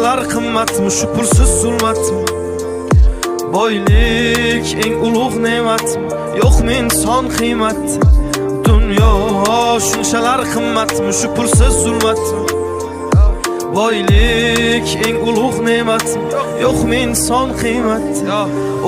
Shunchalar qimmatmi shu pulsiz zulmatmi? Boylik eng ulug' ne'matmi? Yo'qmi inson qiymati? Dunyo shunchalar qimmatmi shu pulsiz zulmatmi? Boylik eng ulug' ne'matmi? Yo'qmi inson qiymati?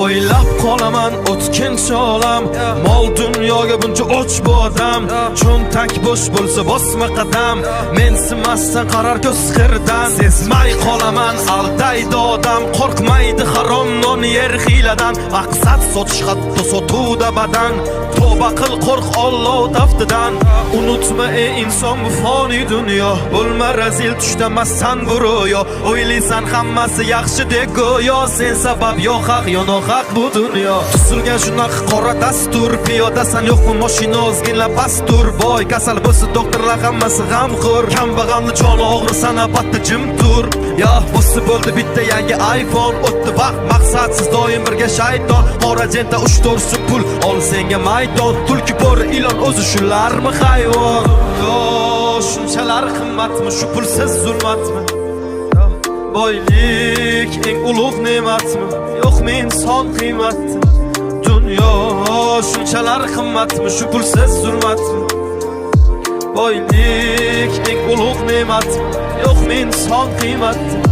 O'ylab qolaman o'tkinchi olam, mol dunyoga buncha och bu odam. Cho'ntak bo'sh bo'lsa bosma qadam, mensimasdan qarar ko'z qirdan. Sezmay qolaman aldaydi odam, qo'rqmaydi harom non yer hiyladan. Maqsad sotish hatto sotuvda badan, tavba qil qo'rq Alloh taftidan. Unutma ey inson bu foniy dunyo, bo'lma razil tushdamassan bu ro'yo. O'ylaysan hammasi yaxshi deb go'yo, sen sabab yo haq yo nohaq bu dunyo. Tuzilgan shunaqa qora dastur, piyodasan yo'qmi mashina ozginlab pastur. Boy kasal bo'lsa doktorlar hammasi g'amxo'r, kambag'alni joni og'risa navbatda jim tur. Ya bo'lsa bo'ldi bitta yangi iPhone, o'tdi vaqt maqsadsiz doim birga shayton. Qora jenta 3-4 pul ol senga maydon, tulki bo'ri ilon o'zi shularmi hayvon? Yo shunchalar qimmatmi shu pulsiz zulmatmi? Boylik eng ulug' ne'matmi? Yo'qmi inson qiymati? Dunyo shunchalar qimmatmi shu pulsiz zulmatmi? Boylik eng ulug' ne'matmi? Yo'qmi inson qiymati?